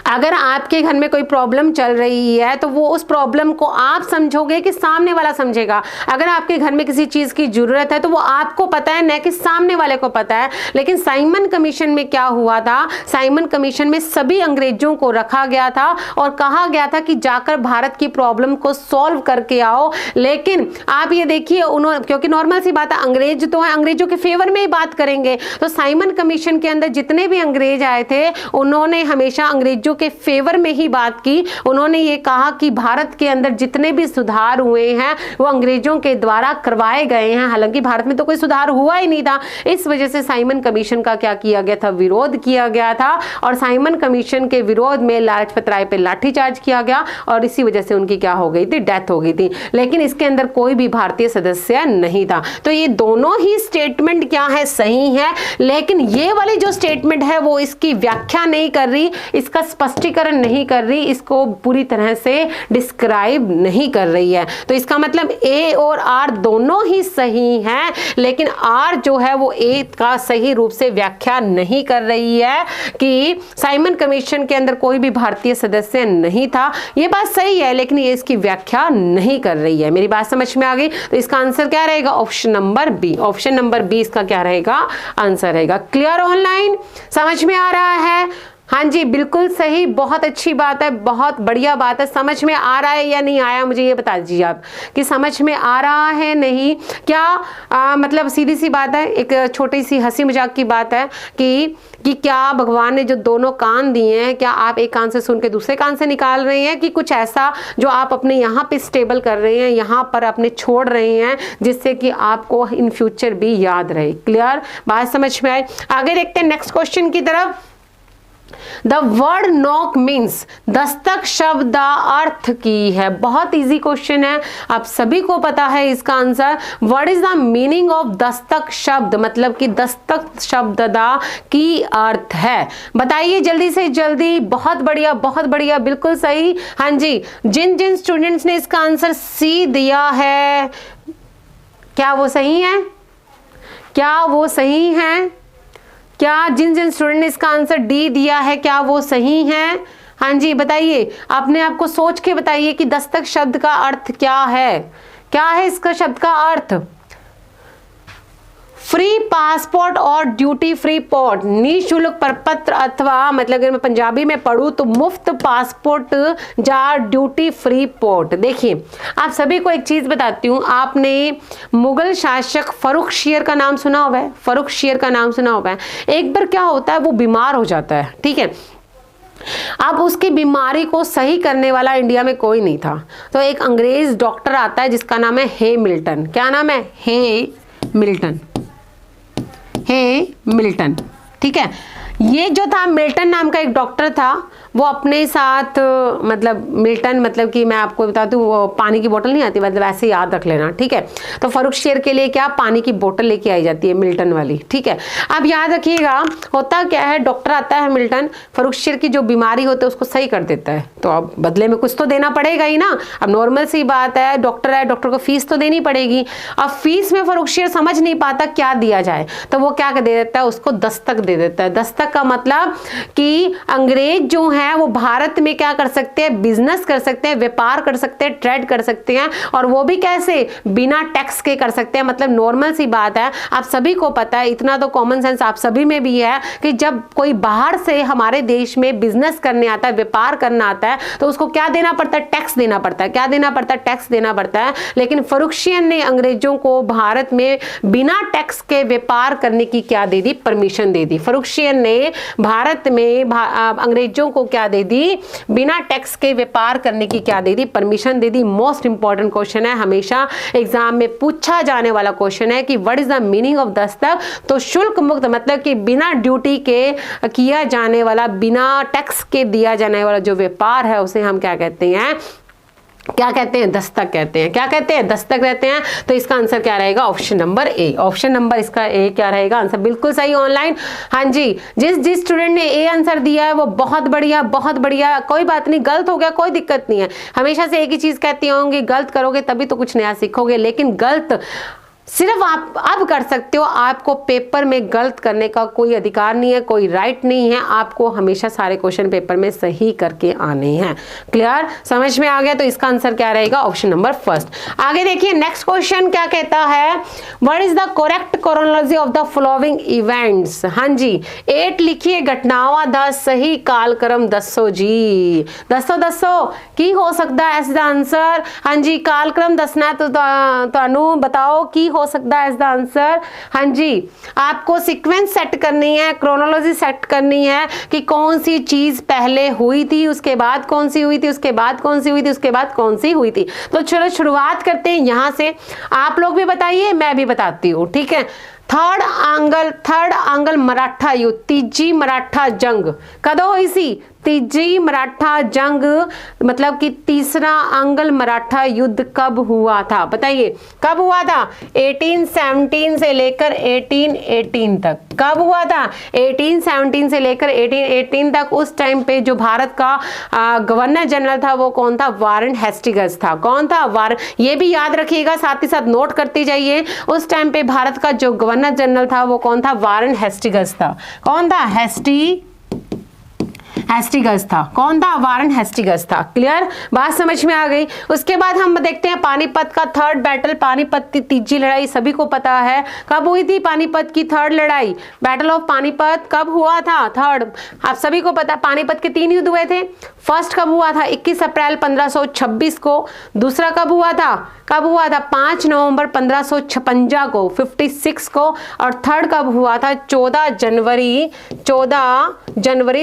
अगर आपके घर में कोई प्रॉब्लम चल रही है तो वो उस प्रॉब्लम को आप समझोगे कि सामने वाला समझेगा। अगर आपके घर में किसी चीज की जरूरत है तो वो आपको पता है, न कि सामने वाले को पता है। लेकिन साइमन कमीशन में क्या हुआ था, साइमन कमीशन में सभी अंग्रेजों को रखा गया था और कहा गया था कि जाकर भारत की प्रॉब्लम को सॉल्व करके आओ। लेकिन आप ये देखिए, उन्होंने, क्योंकि नॉर्मल सी बात है, अंग्रेज तो है, अंग्रेजों के फेवर में ही बात करेंगे। तो साइमन कमीशन के अंदर जितने भी अंग्रेज आए थे उन्होंने हमेशा अंग्रेजों के फेवर में ही बात की। उन्होंने ये कहा कि भारत के अंदर जितने भी सुधार हुए हैं वो अंग्रेजों के द्वारा करवाए गए हैं, हालांकि भारत में तो कोई सुधार हुआ ही नहीं था। इस वजह से साइमन कमीशन का क्या किया गया था, विरोध किया गया था। और साइमन कमीशन के विरोध में लाजपत राय पे लाठीचार्ज किया गया और इसी वजह से उनकी क्या हो गई थी, डेथ हो गई थी। लेकिन इसके अंदर कोई भी भारतीय सदस्य नहीं था। तो ये दोनों ही स्टेटमेंट क्या है, सही है। लेकिन ये वाली जो स्टेटमेंट है वो इसकी व्याख्या नहीं कर रही, इसका इसका स्पष्टीकरण नहीं कर रही, इसको पूरी तरह से डिस्क्राइब नहीं कर रही है। तो इसका मतलब ए और आर दोनों ही सही हैं, लेकिन आर जो है वो ए का सही रूप से व्याख्या नहीं कर रही है कि साइमन कमीशन के अंदर कोई भी भारतीय सदस्य नहीं था। ये बात सही है, लेकिन ये इसकी व्याख्या नहीं कर रही है। मेरी बात समझ में आ गई? तो इसका आंसर क्या रहेगा? Option number B. Option number B इसका क्या रहेगा? आंसर रहेगा। Clear online? समझ में आ रहा है? हाँ जी, बिल्कुल सही, बहुत अच्छी बात है, बहुत बढ़िया बात है। समझ में आ रहा है या नहीं आया, मुझे ये बता दीजिए आप कि समझ में आ रहा है नहीं क्या? मतलब सीधी सी बात है, एक छोटी सी हंसी मजाक की बात है कि क्या भगवान ने जो दोनों कान दिए हैं, क्या आप एक कान से सुन के दूसरे कान से निकाल रहे हैं, कि कुछ ऐसा जो आप अपने यहाँ पे स्टेबल कर रहे हैं, यहाँ पर अपने छोड़ रहे हैं, जिससे कि आपको इन फ्यूचर भी याद रहे। क्लियर? बात समझ में आई? आगे देखते हैं नेक्स्ट क्वेश्चन की तरफ। The word knock means, Dastak शब्द का अर्थ की है। बहुत इजी क्वेश्चन है, आप सभी को पता है इसका answer. What is the meaning of Dastak शब्द? मतलब कि दस्तक शब्द दा की अर्थ है, बताइए जल्दी से जल्दी। बहुत बढ़िया, बहुत बढ़िया, बिल्कुल सही। हाँ जी, जिन जिन स्टूडेंट्स ने इसका आंसर सी दिया है, क्या वो सही है? क्या वो सही है? क्या जिन जिन स्टूडेंट ने इसका आंसर डी दिया है, क्या वो सही है? हाँ जी, बताइए, अपने आप को सोच के बताइए कि दस्तक शब्द का अर्थ क्या है? क्या है इसका शब्द का अर्थ? फ्री पासपोर्ट और ड्यूटी फ्री पोर्ट, निःशुल्क प्रपत्र, अथवा मतलब अगर मैं पंजाबी में पढ़ूं तो मुफ्त पासपोर्ट या ड्यूटी फ्री पोर्ट। देखिए, आप सभी को एक चीज बताती हूँ, आपने मुगल शासक फर्रुखशियर का नाम सुना हुआ है? फर्रुखशियर का नाम सुना हुआ है? एक बार क्या होता है, वो बीमार हो जाता है, ठीक है। अब उसकी बीमारी को सही करने वाला इंडिया में कोई नहीं था, तो एक अंग्रेज डॉक्टर आता है जिसका नाम है हे मिल्टन। क्या नाम है? हे मिल्टन। हे मिल्टन, ठीक है। ये जो था मिल्टन नाम का एक डॉक्टर था, वो अपने साथ मतलब मिल्टन मतलब कि मैं आपको बता दूं, वो पानी की बोतल नहीं आती, मतलब ऐसे याद रख लेना, ठीक है। तो फर्रुखशियर के लिए क्या पानी की बोतल लेके आई जाती है, मिल्टन वाली, ठीक है। अब याद रखिएगा, होता क्या है, डॉक्टर आता है मिल्टन, फर्रुखशियर की जो बीमारी होती है उसको सही कर देता है, तो अब बदले में कुछ तो देना पड़ेगा ही ना। अब नॉर्मल सी बात है, डॉक्टर है, डॉक्टर को फीस तो देनी पड़ेगी। अब फीस में फर्रुखशियर समझ नहीं पाता क्या दिया जाए, तो वो क्या दे देता है, उसको दस्तक दे देता है। दस्तक का मतलब कि अंग्रेज जो है वो भारत में क्या कर सकते हैं, बिजनेस कर सकते हैं, व्यापार कर सकते हैं, ट्रेड कर सकते हैं, और वो भी कैसे, बिना टैक्स के कर सकते हैं। मतलब नॉर्मल सी बात है, आप सभी को पता है, इतना तो कॉमन सेंस आप सभी में भी है कि जब कोई बाहर से हमारे देश में बिजनेस करने आता है, व्यापार करना आता है, तो उसको क्या देना पड़ता है, टैक्स देना पड़ता है। क्या देना पड़ता है, टैक्स देना पड़ता है। लेकिन फर्रुखशियर ने अंग्रेजों को भारत में बिना टैक्स के व्यापार करने की क्या दे दी, परमिशन दे दी। फर्रुखशियर ने भारत में अंग्रेजों को क्या दे दी, बिना टैक्स के व्यापार करने की क्या दे दी, परमिशन दे दी। मोस्ट इंपॉर्टेंट क्वेश्चन है, हमेशा एग्जाम में पूछा जाने वाला क्वेश्चन है कि what is the meaning of Dastak. तो शुल्क मुक्त मतलब कि बिना ड्यूटी के किया जाने वाला, बिना टैक्स के दिया जाने वाला जो व्यापार है, उसे हम क्या कहते हैं, क्या कहते हैं, दस्तक कहते हैं। क्या कहते हैं, दस्तक कहते हैं। तो इसका आंसर क्या रहेगा, option number A. Option number इसका ए क्या रहेगा, आंसर बिल्कुल सही ऑनलाइन। हाँ जी, जिस स्टूडेंट ने ए आंसर दिया है वो बहुत बढ़िया, बहुत बढ़िया। कोई बात नहीं, गलत हो गया कोई दिक्कत नहीं है। हमेशा से एक ही चीज कहती होंगी, गलत करोगे तभी तो कुछ नया सीखोगे, लेकिन गलत सिर्फ आप अब कर सकते हो, आपको पेपर में गलत करने का कोई अधिकार नहीं है, कोई राइट नहीं है। आपको हमेशा सारे क्वेश्चन पेपर में सही करके आने हैं। क्लियर, समझ में आ गया? तो इसका आंसर क्या रहेगा, ऑप्शन नंबर फर्स्ट। आगे देखिए नेक्स्ट क्वेश्चन क्या कहता है, what is the correct chronology of the following events. हाँ जी, 8 लिखिए घटनावां दा सही कालक्रम दसो जी। दसो की हो सकता है इसका आंसर। हाँ जी, कालक्रम दसना तो तानू बताओ की हो सकता है इसका आंसर। हाँ जी, आपको सीक्वेंस सेट करनी है, क्रोनोलॉजी सेट करनी है कि कौन सी चीज पहले हुई थी, उसके बाद कौन सी हुई थी, उसके बाद कौन सी हुई थी, उसके बाद कौन सी हुई थी। तो चलो शुरुआत करते हैं यहां से। आप लोग भी बताइए, मैं भी बताती हूँ, ठीक है। थर्ड आंगल मराठा युद्ध, तीजी मराठा जंग कदों हुई सी, तीसरी मराठा जंग मतलब कि तीसरा आंग्ल मराठा युद्ध कब हुआ था? बताइए कब हुआ था? 1817 से लेकर 1818 तक। कब हुआ था? 1817 से लेकर 1818 तक। उस टाइम पे जो भारत का गवर्नर जनरल था वो कौन था? वारन हेस्टिंग्स था। कौन था? ये भी याद रखिएगा, साथ ही साथ नोट करते जाइए। उस टाइम पे भारत का जो गवर्नर जनरल था वो कौन था? वारन हेस्टिंग्स था। कौन था? हेस्टिंग्स था। कौन था? वारन हेस्टिंग्स था। क्लियर? बात समझ में आ गई। उसके बाद हम देखते हैं पानीपत का थर्ड बैटल। पानीपत की तीसरी लड़ाई सभी को पता है। कब हुई थी पानीपत की थर्ड लड़ाई? बैटल ऑफ पानीपत कब हुआ था? थर्ड, आप सभी को पता। पानीपत के 3 युद्ध हुए थे। फर्स्ट कब हुआ था? 21 अप्रैल 1526 को। दूसरा कब हुआ था? 5 नवंबर 1556 को, 56 को। और थर्ड कब हुआ था? 14 जनवरी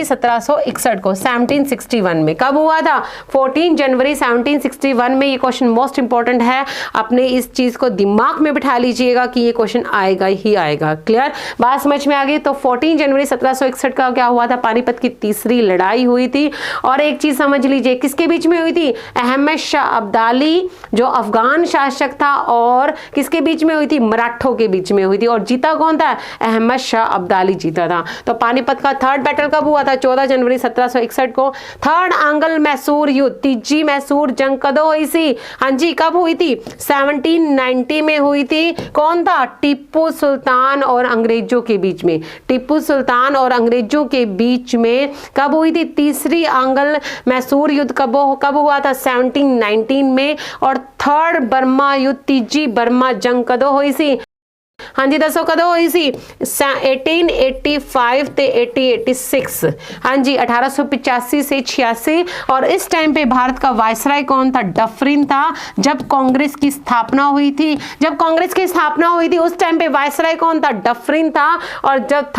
1761 को, 1761 में। कब हुआ था? 14 जनवरी 1761 में। ये क्वेश्चन मोस्ट इंपॉर्टेंट है, अपने इस चीज को दिमाग में बिठा लीजिएगा कि ये क्वेश्चन आएगा ही आएगा। क्लियर? बात समझ में आ गई। तो 14 जनवरी 1761 का क्या हुआ था? पानीपत की तीसरी लड़ाई हुई थी। और एक चीज समझ लीजिए, किसके बीच में हुई थी? अहमद शाह अब्दाली जो अफगान शासक था, और किसके बीच में हुई थी? मराठों के बीच में हुई थी। और जीता कौन था? अहमद शाह अब्दाली जीता था। तो पानीपत का थर्ड बैटल कब हुआ था? 14 जनवरी 1761 को। थर्ड आंग्ल मैसूर युद्ध, तीसरी मैसूर जंग कदों हुई थी? हाँ जी, कब हुई थी? 1790 में हुई थी। कौन था? टीपू सुल्तान और अंग्रेजों के बीच में। टीपू सुल्तान और अंग्रेजों के बीच में कब हुई थी? तीसरी आंग्ल मैसूर युद्ध कब हुआ था? 1719 में। और थर्ड बर्मा युद्ध, तीसरी बर्मा जंग कदों हुई थी? हाँ जी, दसो कदों हुई थी? 1885 ते 1886। हाँ जी, 1885 से 86। और इस टाइम पे भारत का वायसराय कौन था? डफरिन था। जब कांग्रेस की स्थापना हुई थी, उस टाइम पे वायसराय कौन था? डफरिन था। और जब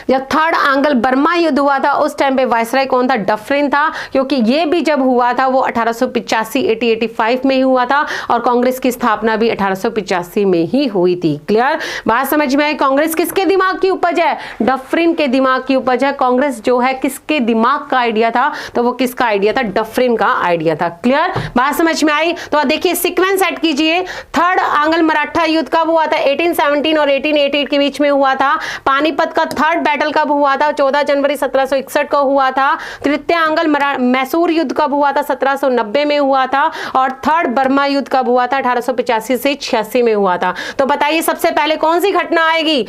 जब थर्ड आंग्ल बर्मा युद्ध हुआ था उस टाइम पे वायसराय कौन था? डफरिन था। क्योंकि ये भी जब हुआ था वो 1885 में ही हुआ था, और कांग्रेस की स्थापना भी 1885 में ही हुई थी। क्लियर? बात समझ में आई? कांग्रेस किसके दिमाग की उपज है? डफरिन के दिमाग की उपज है। कांग्रेस जो है किसके दिमाग का आइडिया था? तो वो किसका आइडिया था? डफरिन का आइडिया था। क्लियर? बात समझ में आई? तो देखिए सीक्वेंस सेट कीजिए। थर्ड आंग्ल मराठा युद्ध कब हुआ था? 1817 और 1888 के बीच में हुआ था। पानीपत का थर्ड बैटल कब हुआ था? 14 जनवरी 1761 को हुआ था। तृतीय आंग्ल मैसूर युद्ध कब हुआ था? 1790 में हुआ था। और थर्ड बर्मा युद्ध कब हुआ था? 1885 से 86 में हुआ था। तो बताइए सबसे पहले कौन सी घटना आएगी?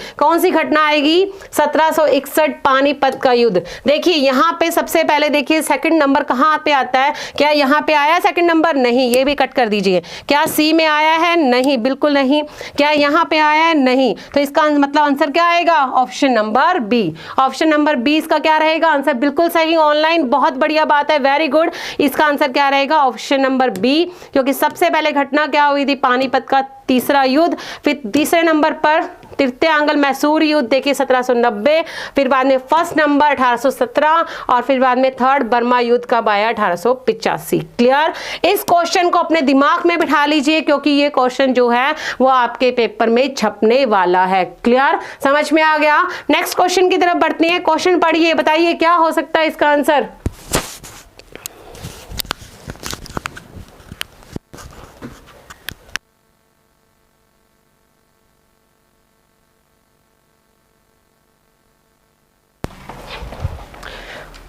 1761 पानीपत का युद्ध। देखिए यहां पे सबसे पहले देखिए सेकंड नंबर कहां पे आता है? क्या यहां पे आया सेकंड नंबर? नहीं, ये भी कट कर दीजिए। क्या सी में आया है? नहीं, बिल्कुल नहीं। क्या यहां पे आया है? नहीं। तो इसका मतलब आंसर क्या आएगा? Option number B. Option number B इसका क्या रहेगा आंसर? बिल्कुल सही। ऑनलाइन बहुत बढ़िया बात है, वेरी गुड। इसका आंसर क्या रहेगा? Option number B. क्योंकि सबसे पहले घटना क्या हुई थी? पानीपत का तीसरा युद्ध। फिर तीसरे नंबर पर तृतीय आंग्ल मैसूर युद्ध देखिए 1790। फिर बाद में फर्स्ट नंबर 1817। और फिर बाद में थर्ड बर्मा युद्ध कब आया? 1885। क्लियर? इस क्वेश्चन को अपने दिमाग में बिठा लीजिए, क्योंकि ये क्वेश्चन जो है वो आपके पेपर में छपने वाला है। क्लियर? समझ में आ गया? नेक्स्ट क्वेश्चन की तरफ बढ़ते हैं। क्वेश्चन पढ़िए, बताइए क्या हो सकता है इसका आंसर?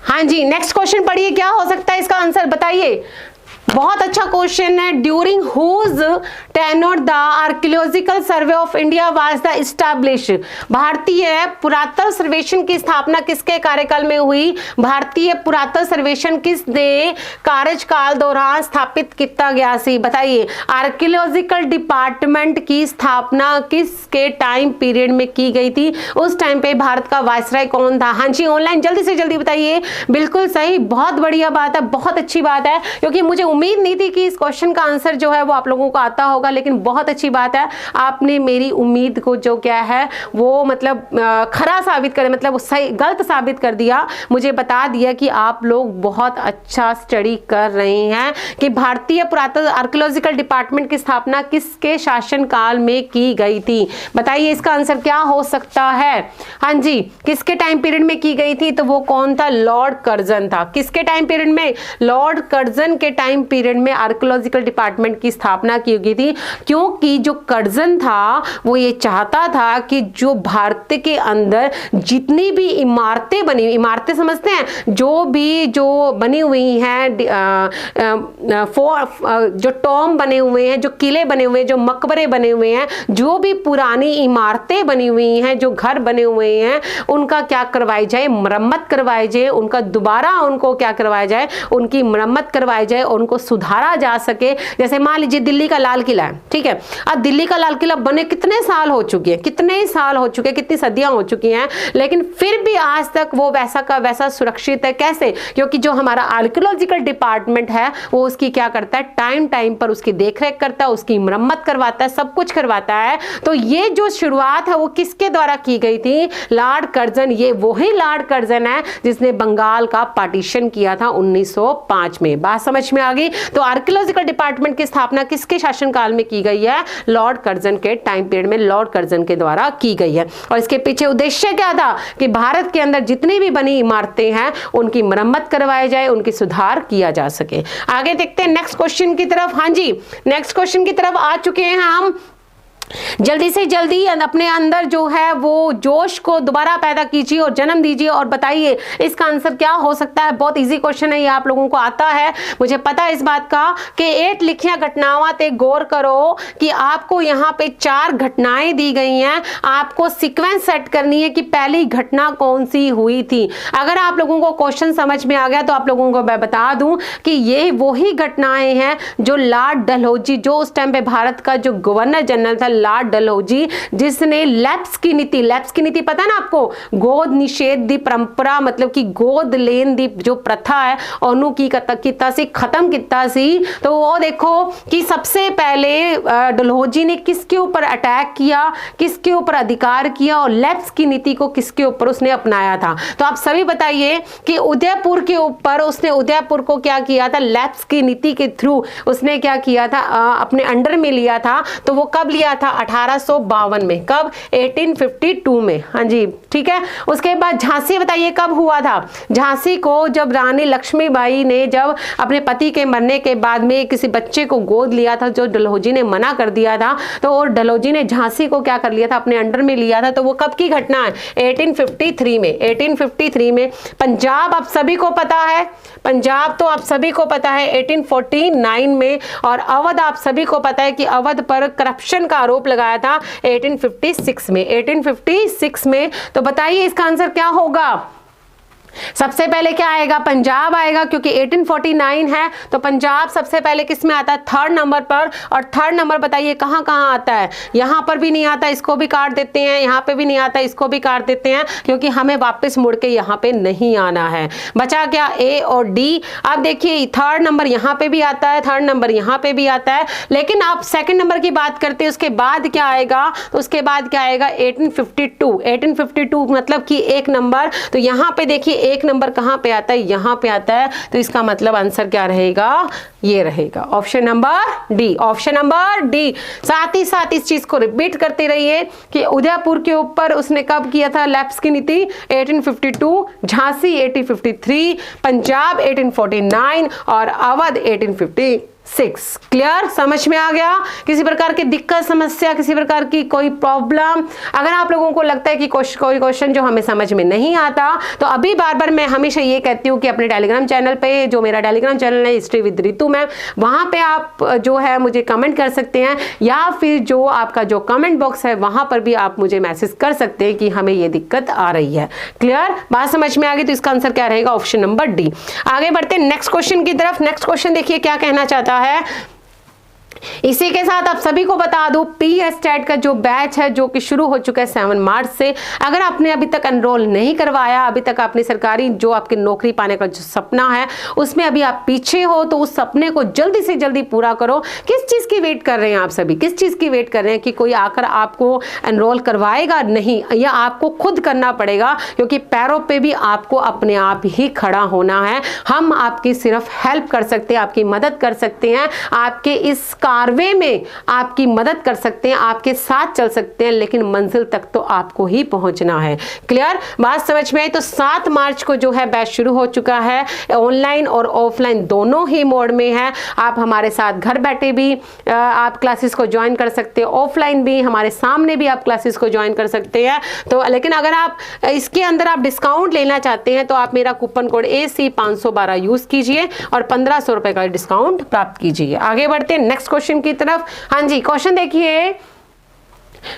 हाँ जी, नेक्स्ट क्वेश्चन पढ़िए, क्या हो सकता है इसका आंसर? बताइए। बहुत अच्छा क्वेश्चन है। During whose tenure the archaeological survey of India was the establish. भारतीय पुरातत्व सर्वेक्षण की स्थापना किसके कार्यकाल में हुई? भारतीय पुरातत्व सर्वेक्षण किस दे कार्यकाल दौरान स्थापित किया गया सी? बताइए। आर्कियोलॉजिकल डिपार्टमेंट की स्थापना किसके टाइम पीरियड में की गई थी? उस टाइम पे भारत का वायसराय कौन था? हाँ जी, ऑनलाइन जल्दी से जल्दी बताइए। बिल्कुल सही, बहुत बढ़िया बात है, बहुत अच्छी बात है। क्योंकि मुझे उम्मीद नहीं थी कि इस क्वेश्चन का आंसर जो है वो आप लोगों को आता होगा, लेकिन बहुत अच्छी बात है, आपने मेरी उम्मीद को जो क्या है वो मतलब खरा साबित कर, मतलब सही गलत साबित कर दिया, मुझे बता दिया कि आप लोग बहुत अच्छा स्टडी कर रहे हैं कि भारतीय पुरातत्व आर्कियोलॉजिकल डिपार्टमेंट की स्थापना किसके शासनकाल में की गई थी। बताइए इसका आंसर क्या हो सकता है। हाँ जी, किसके टाइम पीरियड में की गई थी, तो वो कौन था, लॉर्ड कर्जन था। किसके टाइम पीरियड में, लॉर्ड कर्जन के टाइम पीरियड में आर्कियोलॉजिकल डिपार्टमेंट की स्थापना की गई थी, क्योंकि जो कर्जन था वो ये चाहता था कि जो भारत के अंदर जितनी भी इमारतें बनी, इमारतें समझते हैं, जो भी जो बनी हुई हैं, जो टॉम बने हुए हैं, जो किले बने हुए हैं, जो मकबरे बने हुए हैं, जो भी पुरानी इमारतें बनी हुई हैं, जो घर बने हुए हैं, उनका क्या करवाई जाए, मरम्मत करवाई जाए, उनका दोबारा उनको क्या करवाया जाए, उनकी मरम्मत करवाई जाए और उनको सुधारा जा सके। जैसे मान लीजिए दिल्ली का लाल किला है, ठीक है, अब दिल्ली का लाल किला बने कितने साल हो चुके हैं, कितने साल हो चुके हैं, कितनी सदियां हो चुकी हैं, लेकिन फिर भी आज तक वो वैसा का वैसा सुरक्षित है। कैसे, क्योंकि जो हमारा आर्कियोलॉजिकल डिपार्टमेंट है वो उसकी क्या करता है, टाइम टाइम पर उसकी देखरेख करता है, उसकी मरम्मत करवाता है, सब कुछ करवाता है। तो ये जो शुरुआत है वो किसके द्वारा की गई थी, लॉर्ड कर्जन। ये वही लॉर्ड कर्जन है जिसने बंगाल का पार्टीशन किया था 1905 में। बात समझ में आ गई। तो आर्कियोलॉजिकल डिपार्टमेंट की स्थापना किसके शासनकाल में की गई है, लॉर्ड कर्जन के टाइम पीरियड में लॉर्ड कर्जन के द्वारा की गई है। और इसके पीछे उद्देश्य क्या था कि भारत के अंदर जितनी भी बनी इमारतें हैं उनकी मरम्मत करवाई जाए, उनकी सुधार किया जा सके। आगे देखते हैं नेक्स्ट क्वेश्चन की तरफ। हाँ जी, नेक्स्ट क्वेश्चन की तरफ आ चुके हैं हम। जल्दी से जल्दी अपने अंदर जो है वो जोश को दोबारा पैदा कीजिए और जन्म दीजिए और बताइए इसका आंसर क्या हो सकता है। बहुत इजी क्वेश्चन है, ये आप लोगों को आता है, मुझे पता है इस बात का कि 8 लिखिया घटनावां ते गौर करो कि आपको यहाँ पे 4 घटनाएं दी गई हैं, आपको सीक्वेंस सेट करनी है कि पहली घटना कौन सी हुई थी। अगर आप लोगों को क्वेश्चन समझ में आ गया तो आप लोगों को मैं बता दूं कि ये वही घटनाएं हैं जो लॉर्ड डलहौजी, जो उस टाइम पे भारत का जो गवर्नर जनरल था लॉर्ड डलहौजी, जिसने लैप्स की नीति पता ना आपको, गोद निषेध दी परंपरा, मतलब कि गोद लेन दी जो प्रथा है ओनू की किता से खत्म किता सी। तो वो देखो कि सबसे पहले डलहौजी ने किसके ऊपर अटैक किया, किसके ऊपर अधिकार किया और लैप्स की नीति को किसके ऊपर उसने अपनाया था। तो आप सभी बताइए कि उदयपुर के ऊपर उसने, उदयपुर को क्या किया था, लैप्स की नीति के थ्रू उसने क्या किया था, अपने अंडर में लिया था। तो वो कब लिया था, 1852 में। कब, 1852 में। हाँ जी, ठीक है। उसके बाद झांसी, बताइए कब हुआ था। झांसी को जब रानी लक्ष्मीबाई ने जब अपने पति के मरने के बाद में किसी बच्चे को गोद लिया था, जो डलहौजी ने मना कर दिया था, तो और डलहौजी ने झांसी को क्या कर लिया था, अपने अंडर में लिया था। तो वो कब की घटना है, 1853 में। 1853 में पंजाब आप सभी को पता है, पंजाब तो आप सभी को पता है 1849 में, और अवध आप सभी को पता है कि अवध पर करप्शन का आरोप लगाया था 1856 में। 1856 में। तो बताइए इसका आंसर क्या होगा। सबसे पहले क्या आएगा, पंजाब आएगा, क्योंकि 1849 है तो पंजाब सबसे पहले किस में आता है, 3rd नंबर पर। और 3rd नंबर बताइए कहां कहां आता है, यहां पर भी नहीं आता, इसको भी काट देते हैं, यहां पे भी नहीं आता, इसको भी काट देते हैं, क्योंकि हमें वापस मुड़ के यहां पे नहीं आना है। बचा क्या, ए और डी। अब देखिए 3rd नंबर यहां पे भी आता है, 3rd नंबर यहां पे भी आता है, लेकिन आप 2nd नंबर की बात करते हैं, उसके बाद क्या आएगा, तो उसके बाद क्या आएगा 1852। 1852 मतलब कि 1 नंबर। तो यहां पे देखिए 1 नंबर कहां पे आता है, यहां पे आता है। तो इसका मतलब आंसर क्या रहेगा, ये रहेगा option number D. Option number D. साथ ही साथ इस चीज को रिपीट करते रहिए कि उदयपुर के ऊपर उसने कब किया था लैप्स की नीति, 1852, झांसी 1853, पंजाब 1849 और अवध 1856। क्लियर, समझ में आ गया। किसी प्रकार की दिक्कत, समस्या, किसी प्रकार की कोई प्रॉब्लम, अगर आप लोगों को लगता है कि कोई क्वेश्चन जो हमें समझ में नहीं आता, तो अभी बार बार मैं हमेशा ये कहती हूँ कि अपने टेलीग्राम चैनल पे, जो मेरा टेलीग्राम चैनल है हिस्ट्री विद रितु मैम, वहां पे आप जो है मुझे कमेंट कर सकते हैं, या फिर जो आपका जो कमेंट बॉक्स है वहां पर भी आप मुझे मैसेज कर सकते हैं कि हमें ये दिक्कत आ रही है। क्लियर, बात समझ में आ गई। तो इसका आंसर क्या रहेगा, ऑप्शन नंबर डी। आगे बढ़ते हैं नेक्स्ट क्वेश्चन की तरफ। नेक्स्ट क्वेश्चन देखिए क्या कहना चाहता है। इसी के साथ आप सभी को बता दो PSTET का जो बैच है जो कि शुरू हो चुका है 7 मार्च से, अगर आपने अभी तक एनरोल नहीं करवाया, अभी तक आपने सरकारी जो आपकी नौकरी पाने का जो सपना है उसमें अभी आप पीछे हो, तो उस सपने को जल्दी से जल्दी पूरा करो। किस चीज की वेट कर रहे हैं आप सभी, किस चीज की वेट कर रहे हैं कि कोई आकर आपको एनरोल करवाएगा? नहीं, या आपको खुद करना पड़ेगा, क्योंकि पैरों पे भी आपको अपने आप ही खड़ा होना है। हम आपकी सिर्फ हेल्प कर सकते हैं, आपकी मदद कर सकते हैं, आपके इस कारवे में आपकी मदद कर सकते हैं, आपके साथ चल सकते हैं, लेकिन मंजिल तक तो आपको ही पहुंचना है। क्लियर बात समझ में आई? तो 7 मार्च को जो है बैच शुरू हो चुका है, ऑनलाइन और ऑफलाइन दोनों ही मोड में है। आप हमारे साथ घर बैठे भी आप क्लासेस को ज्वाइन कर सकते हैं, ऑफलाइन भी हमारे सामने भी आप क्लासेस को ज्वाइन कर सकते हैं। तो लेकिन अगर आप इसके अंदर आप डिस्काउंट लेना चाहते हैं तो आप मेरा कूपन कोड AC512 यूज कीजिए और 1500 रुपए का डिस्काउंट प्राप्त कीजिए। आगे बढ़ते हैं नेक्स्ट क्वेश्चन की तरफ। हाँ जी, क्वेश्चन देखिए,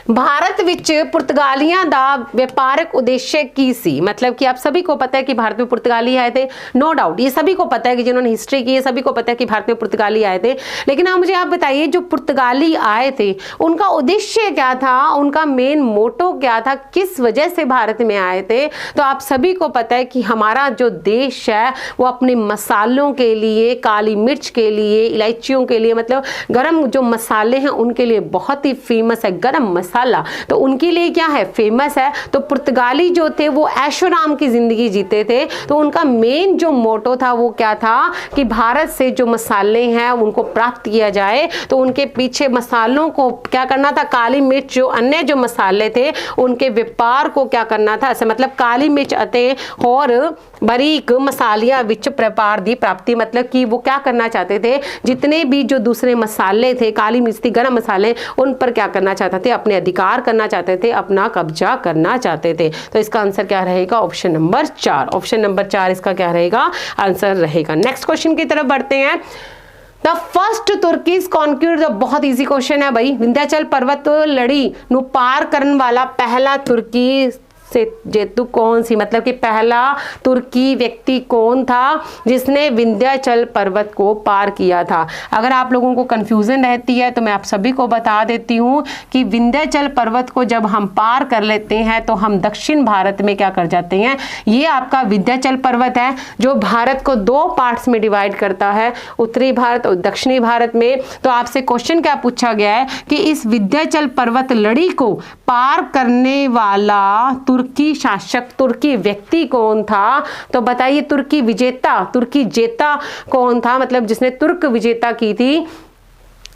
भारत विच पुर्तगालियां दा व्यापारिक उद्देश्य की सी। मतलब कि आप सभी को पता है कि भारत में पुर्तगाली आए थे, नो डाउट, ये सभी को पता है कि जिन्होंने हिस्ट्री की है सभी को पता है कि भारत में पुर्तगाली आए थे। लेकिन आप मुझे आप बताइए, जो पुर्तगाली आए थे उनका उद्देश्य क्या था, उनका मेन मोटो क्या था, किस वजह से भारत में आए थे? तो आप सभी को पता है कि हमारा जो देश है वो अपने मसालों के लिए, काली मिर्च के लिए, इलायचियों के लिए, मतलब गरम जो मसाले हैं उनके लिए बहुत ही फेमस है। गरम मसाला तो उनके लिए क्या है, फेमस है। तो पुर्तगाली जो थे वो ऐशोआराम की जिंदगी जीते थे, तो उनका मेन जो मोटो था वो क्या था कि भारत से जो मसाले हैं उनको प्राप्त किया जाए। तो उनके पीछे मसालों को क्या करना था, काली मिर्च जो अन्य जो मसाले थे उनके व्यापार को क्या करना था, ऐसे मतलब काली मिर्च अते और बारीक मसालियां विच व्यापार दी प्राप्ति, मतलब कि वो क्या करना चाहते थे, जितने भी जो दूसरे मसाले थे, काली मिर्च थी, गरम मसाले, उन पर क्या करना चाहते थे, अपने अधिकार करना चाहते थे, अपना कब्जा करना चाहते थे। तो इसका आंसर क्या रहेगा, ऑप्शन नंबर 4। ऑप्शन नंबर 4 इसका क्या रहेगा, आंसर रहेगा। नेक्स्ट क्वेश्चन की तरफ बढ़ते हैं। द फर्स्ट तुर्कीज कॉन्क्यूर, बहुत इजी क्वेश्चन है भाई। विंध्याचल पर्वत लड़ी नु पार करने वाला पहला तुर्की से जेतु कौन सी, मतलब कि पहला तुर्की व्यक्ति कौन था जिसने विंध्याचल पर्वत को पार किया था? अगर आप लोगों को कंफ्यूजन रहती है तो मैं आप सभी को बता देती हूँ कि विंध्याचल पर्वत को जब हम पार कर लेते हैं तो हम दक्षिण भारत में क्या कर जाते हैं। ये आपका विंध्याचल पर्वत है जो भारत को 2 पार्ट्स में डिवाइड करता है, उत्तरी भारत और दक्षिणी भारत में। तो आपसे क्वेश्चन क्या पूछा गया है कि इस विंध्याचल पर्वत लड़ी को पार करने वाला तुर्की शासक, तुर्की व्यक्ति कौन था? तो बताइए, तुर्की विजेता, तुर्की जेता कौन था, मतलब जिसने तुर्क विजेता की थी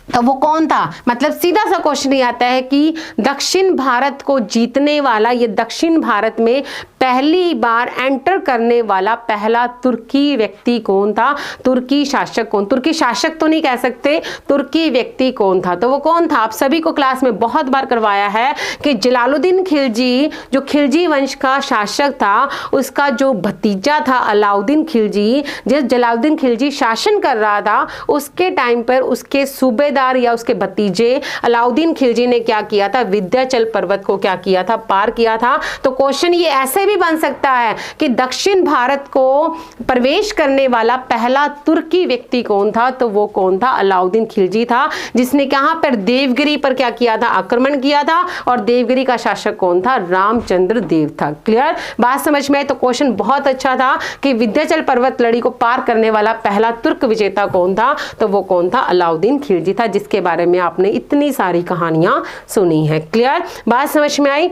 तो वो कौन था? मतलब सीधा सा क्वेश्चन ये आता है कि दक्षिण भारत को जीतने वाला, ये दक्षिण भारत में पहली बार एंटर करने वाला पहला तुर्की व्यक्ति कौन था, तुर्की शासक कौन, तुर्की शासक तो नहीं कह सकते, तुर्की व्यक्ति कौन था? तो वो कौन था? आप सभी को क्लास में बहुत बार करवाया है कि जलालुद्दीन खिलजी, जो खिलजी वंश का शासक था, उसका जो भतीजा था अलाउद्दीन खिलजी, जिस जलालुद्दीन खिलजी शासन कर रहा था उसके टाइम पर उसके सूबेदार या उसके भतीजे अलाउद्दीन खिलजी ने क्या किया था, विंध्याचल पर्वत को क्या किया था, पार किया था। तो क्वेश्चन ये ऐसे भी बन सकता है कि दक्षिण भारत को प्रवेश करने वाला पहला तुर्की व्यक्ति कौन था? तो वो कौन था, अलाउद्दीन खिलजी था, जिसने कहां पर, देवगिरी पर क्या किया था, आक्रमण किया था। और देवगिरी का शासक कौन था, रामचंद्र देव था। क्लियर बात समझ में? तो क्वेश्चन बहुत अच्छा था कि विंध्याचल पर्वत लड़ी को पार करने वाला पहला तुर्क विजेता कौन था? तो वो कौन था, अलाउद्दीन खिलजी था, जिसके बारे में आपने इतनी सारी कहानियां सुनी है। क्लियर बात समझ में आई?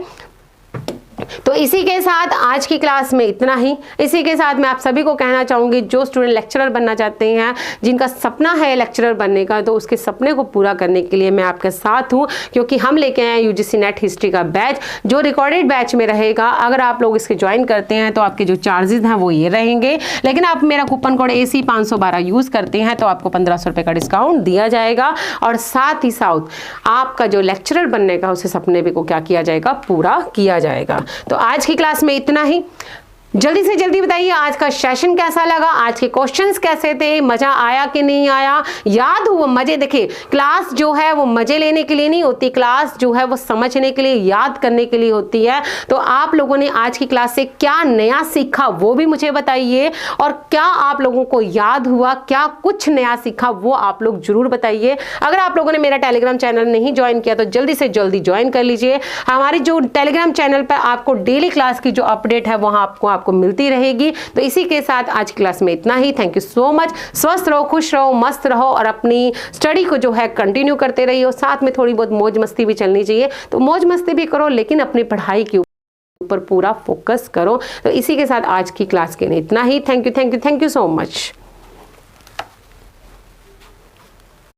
तो इसी के साथ आज की क्लास में इतना ही। इसी के साथ मैं आप सभी को कहना चाहूंगी, जो स्टूडेंट लेक्चरर बनना चाहते हैं, जिनका सपना है लेक्चरर बनने का, तो उसके सपने को पूरा करने के लिए मैं आपके साथ हूं, क्योंकि हम लेके आए UGC नेट हिस्ट्री का बैच जो रिकॉर्डेड बैच में रहेगा। अगर आप लोग इसके ज्वाइन करते हैं तो आपके जो चार्जेस हैं वो ये रहेंगे, लेकिन आप मेरा कूपन कोड AC512 यूज करते हैं तो आपको 1500 रुपए का डिस्काउंट दिया जाएगा। और साथ ही साथ आपका जो लेक्चरर बनने का उसे सपने को क्या किया जाएगा, पूरा किया जाएगा। तो आज की क्लास में इतना ही। जल्दी से जल्दी बताइए आज का सेशन कैसा लगा, आज के क्वेश्चंस कैसे थे, मजा आया कि नहीं आया, याद हुआ मजे। देखिए क्लास जो है वो मजे लेने के लिए नहीं होती, क्लास जो है वो समझने के लिए, याद करने के लिए होती है। तो आप लोगों ने आज की क्लास से क्या नया सीखा वो भी मुझे बताइए, और क्या आप लोगों को याद हुआ, क्या कुछ नया सीखा वो आप लोग जरूर बताइए। अगर आप लोगों ने मेरा टेलीग्राम चैनल नहीं ज्वाइन किया तो जल्दी से जल्दी ज्वाइन कर लीजिए। हमारी जो टेलीग्राम चैनल पर आपको डेली क्लास की जो अपडेट है वहां आपको मिलती रहेगी। तो इसी के साथ आज क्लास में इतना ही। Thank you so much. स्वस्थ रहो, खुश रहो, मस्त रहो और अपनी स्टडी को जो है कंटिन्यू करते रहिए। साथ में थोड़ी बहुत मौज मस्ती भी चलनी चाहिए, तो मौज मस्ती भी करो लेकिन अपनी पढ़ाई के ऊपर पूरा फोकस करो। तो इसी के साथ आज की क्लास के लिए इतना ही। Thank you so much.